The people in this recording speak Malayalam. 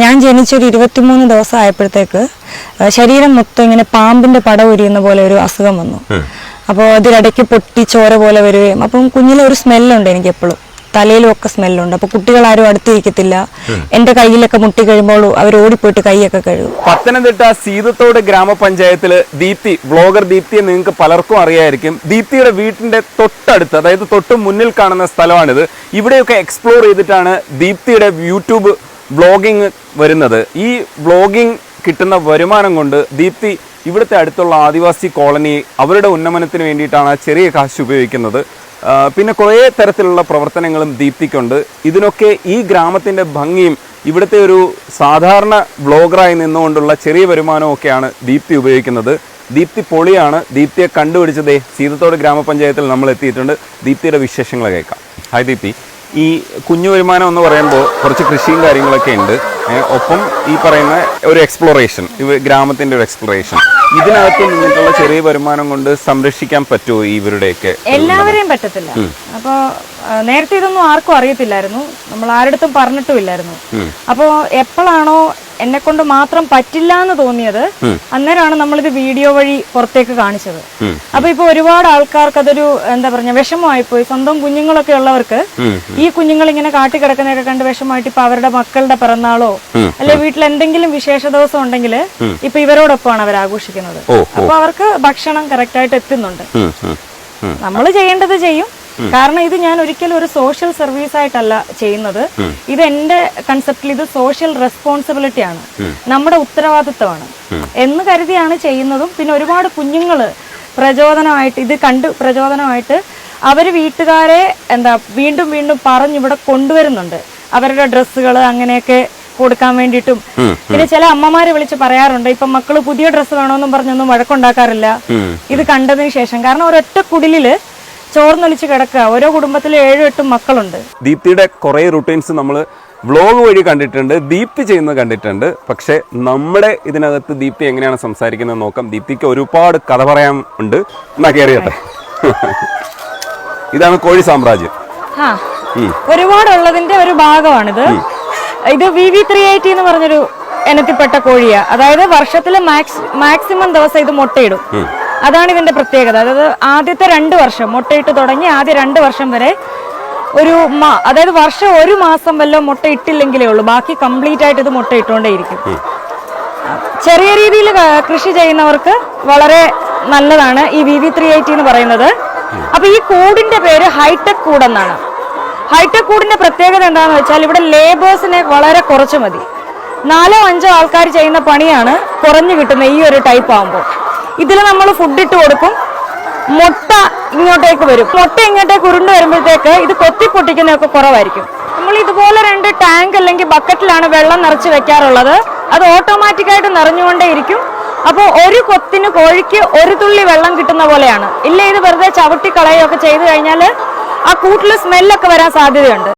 ഞാൻ ജനിച്ചൊരു 23 ദിവസം ആയപ്പോഴത്തേക്ക് ശരീരം മൊത്തം ഇങ്ങനെ പാമ്പിന്റെ പട ഉരിയുന്ന പോലെ ഒരു അസുഖം വന്നു. അപ്പോൾ അതിലിടയ്ക്ക് പൊട്ടി ചോര പോലെ വരികയും അപ്പം കുഞ്ഞിലെ ഒരു സ്മെല്ലുണ്ട് എനിക്ക് എപ്പോഴും, തലയിലും ഒക്കെ സ്മെല്ലുണ്ട്. അപ്പൊ കുട്ടികളാരും അടുത്തിരിക്കത്തില്ല. എന്റെ കയ്യിലൊക്കെ മുട്ടി കഴിയുമ്പോൾ അവർ ഓടിപ്പോയിട്ട് കൈയൊക്കെ കഴുകും. പത്തനംതിട്ട സീതത്തോട് ഗ്രാമപഞ്ചായത്തില് ദീപ്തി, ബ്ലോഗർ ദീപ്തിയെ നിങ്ങൾക്ക് പലർക്കും അറിയായിരിക്കും. ദീപ്തിയുടെ വീട്ടിന്റെ തൊട്ടടുത്ത്, അതായത് തൊട്ട് മുന്നിൽ കാണുന്ന സ്ഥലമാണിത്. ഇവിടെയൊക്കെ എക്സ്പ്ലോർ ചെയ്തിട്ടാണ് ദീപ്തിയുടെ യൂട്യൂബ് ബ്ലോഗിങ് വരുന്നത്. ഈ ബ്ലോഗിങ് കിട്ടുന്ന വരുമാനം കൊണ്ട് ദീപ്തി ഇവിടുത്തെ അടുത്തുള്ള ആദിവാസി കോളനി അവരുടെ ഉന്നമനത്തിന് വേണ്ടിയിട്ടാണ് ചെറിയ കാശ് ഉപയോഗിക്കുന്നത്. പിന്നെ കുറേ തരത്തിലുള്ള പ്രവർത്തനങ്ങളും ദീപ്തിക്കുണ്ട്. ഇതിനൊക്കെ ഈ ഗ്രാമത്തിൻ്റെ ഭംഗിയും ഇവിടുത്തെ ഒരു സാധാരണ ബ്ലോഗറായി നിന്നുകൊണ്ടുള്ള ചെറിയ വരുമാനമൊക്കെയാണ് ദീപ്തി ഉപയോഗിക്കുന്നത്. ദീപ്തി പൊളിയാണ്. ദീപ്തിയെ കണ്ടുപിടിച്ചതേ സീതത്തോട് ഗ്രാമപഞ്ചായത്തിൽ നമ്മൾ എത്തിയിട്ടുണ്ട്. ദീപ്തിയുടെ വിശേഷങ്ങൾ കേൾക്കാം. ഹായ് ദീപ്തി, ഈ കുഞ്ഞു വരുമാനം എന്ന് പറയുമ്പോൾ കുറച്ച് കൃഷിയും കാര്യങ്ങളൊക്കെ ഉണ്ട്, ഒപ്പം ഈ പറയുന്ന ഒരു എക്സ്പ്ലോറേഷൻ, ഗ്രാമത്തിന്റെ ഒരു എക്സ്പ്ലോറേഷൻ, ഇതിനകത്ത് നിന്നിട്ടുള്ള ചെറിയ വരുമാനം കൊണ്ട് സംരക്ഷിക്കാൻ പറ്റുമോ ഇവരുടെയൊക്കെ? എല്ലാവരെയും പറ്റത്തില്ല. അപ്പൊ നേരത്തെ ഇതൊന്നും ആർക്കും അറിയത്തില്ലായിരുന്നു, നമ്മൾ ആരുടെടുത്തും പറഞ്ഞിട്ടുമില്ലായിരുന്നു. അപ്പോ എപ്പോഴാണോ എന്നെ കൊണ്ട് മാത്രം പറ്റില്ല എന്ന് തോന്നിയത്, അന്നേരമാണ് നമ്മളിത് വീഡിയോ വഴി പുറത്തേക്ക് കാണിച്ചത്. അപ്പൊ ഇപ്പൊ ഒരുപാട് ആൾക്കാർക്ക് അതൊരു എന്താ പറഞ്ഞ വിഷമമായിപ്പോയി. സ്വന്തം കുഞ്ഞുങ്ങളൊക്കെ ഉള്ളവർക്ക് ഈ കുഞ്ഞുങ്ങൾ ഇങ്ങനെ കാട്ടിക്കിടക്കുന്നതൊക്കെ കണ്ട് വിഷമമായിട്ട് ഇപ്പൊ അവരുടെ മക്കളുടെ പിറന്നാളോ അല്ലെ വീട്ടിൽ എന്തെങ്കിലും വിശേഷ ദിവസം ഉണ്ടെങ്കിൽ ഇപ്പൊ ഇവരോടൊപ്പമാണ് അവർ ആഘോഷിക്കുന്നത്. അപ്പൊ അവർക്ക് ഭക്ഷണം കറക്റ്റ് ആയിട്ട് എത്തുന്നുണ്ട്. നമ്മൾ ചെയ്യേണ്ടത് ചെയ്യും. കാരണം ഇത് ഞാൻ ഒരിക്കലും ഒരു സോഷ്യൽ സർവീസ് ആയിട്ടല്ല ചെയ്യുന്നത്. ഇത് എന്റെ കൺസെപ്റ്റിൽ ഇത് സോഷ്യൽ റെസ്പോൺസിബിലിറ്റി ആണ്, നമ്മുടെ ഉത്തരവാദിത്വമാണ് എന്ന് കരുതിയാണ് ചെയ്യുന്നതും. പിന്നെ ഒരുപാട് കുഞ്ഞുങ്ങള് പ്രചോദനമായിട്ട് ഇത് കണ്ട് പ്രചോദനമായിട്ട് അവര് വീട്ടുകാരെ വീണ്ടും വീണ്ടും പറഞ്ഞിവിടെ കൊണ്ടുവരുന്നുണ്ട്. അവരുടെ ഡ്രസ്സുകൾ അങ്ങനെയൊക്കെ കൊടുക്കാൻ വേണ്ടിയിട്ടും. പിന്നെ ചില അമ്മമാരെ വിളിച്ച് പറയാറുണ്ട്, ഇപ്പൊ മക്കള് പുതിയ ഡ്രസ്സ് വേണമെന്നും പറഞ്ഞൊന്നും വഴക്കുണ്ടാക്കാറില്ല ഇത് കണ്ടതിന് ശേഷം. കാരണം ഒരൊറ്റ കുടിലില് ചോർന്നൊലിച്ച് കിടക്കുക. ഓരോ കുടുംബത്തിൽ 7-8 മക്കളുണ്ട്. ദീപ്തിയുടെ കുറെ റുട്ടീൻസ് നമ്മൾ വ്ലോഗ് വഴി കണ്ടിട്ടുണ്ട്, ദീപ്തി ചെയ്യുന്നത് കണ്ടിട്ടുണ്ട്. പക്ഷെ നമ്മുടെ ഇതിനകത്ത് ദീപ്തി എങ്ങനെയാണ് സംസാരിക്കുന്നത് നോക്കാം. ദീപ്തിക്ക് ഒരുപാട് കഥ പറയാൻ ഉണ്ട്. എന്നാ കയറിയട്ടെ. ഇതാണ് കോഴി സാമ്രാജ്യം. ഒരുപാടുള്ളതിന്റെ ഒരു ഭാഗമാണിത്. ഇത് VV380 എന്ന് പറഞ്ഞൊരു ഇനത്തിൽപ്പെട്ട കോഴിയാ. അതായത് വർഷത്തില് മാക്സിമം ദിവസം ഇത് മുട്ടയിടും. അതാണ് ഇതിന്റെ പ്രത്യേകത. അതായത് ആദ്യത്തെ 2 വർഷം മുട്ടയിട്ട് തുടങ്ങി ആദ്യ 2 വർഷം വരെ അതായത് വർഷം 1 മാസം വല്ലതും മുട്ട ഇട്ടില്ലെങ്കിലേ ഉള്ളൂ, ബാക്കി കംപ്ലീറ്റ് ആയിട്ട് ഇത് മുട്ട ഇട്ടുകൊണ്ടേയിരിക്കും. ചെറിയ രീതിയിൽ കൃഷി ചെയ്യുന്നവർക്ക് വളരെ നല്ലതാണ് ഈ VV380 എന്ന് പറയുന്നത്. അപ്പൊ ഈ കൂടിന്റെ പേര് ഹൈടെക് കൂടെന്നാണ്. ഹൈടെക് കൂടിന്റെ പ്രത്യേകത എന്താണെന്ന് വെച്ചാൽ ഇവിടെ ലേബേഴ്സിനെ വളരെ കുറച്ച് മതി. 4-5 ആൾക്കാർ ചെയ്യുന്ന പണിയാണ് കുറഞ്ഞു കിട്ടുന്നത് ഈ ഒരു ടൈപ്പ് ആകുമ്പോൾ. ഇതിൽ നമ്മൾ ഫുഡ് ഇട്ട് കൊടുക്കും, മുട്ട ഇങ്ങോട്ടേക്ക് വരും. മുട്ട ഇങ്ങോട്ടേക്ക് ഉരുണ്ട് വരുമ്പോഴത്തേക്ക് ഇത് കൊത്തി പൊട്ടിക്കുന്നതൊക്കെ കുറവായിരിക്കും. നമ്മൾ ഇതുപോലെ 2 ടാങ്ക് അല്ലെങ്കിൽ ബക്കറ്റിലാണ് വെള്ളം നിറച്ച് വെക്കാറുള്ളത്. അത് ഓട്ടോമാറ്റിക്കായിട്ട് നിറഞ്ഞുകൊണ്ടേയിരിക്കും. അപ്പോൾ ഒരു കൊത്തിന് കോഴിക്ക് 1 തുള്ളി വെള്ളം കിട്ടുന്ന പോലെയാണ്. ഇല്ല ഇത് വെറുതെ ചവിട്ടി കളയുകയൊക്കെ ചെയ്തു കഴിഞ്ഞാൽ ആ കൂട്ടിൽ സ്മെല്ലൊക്കെ വരാൻ സാധ്യതയുണ്ട്.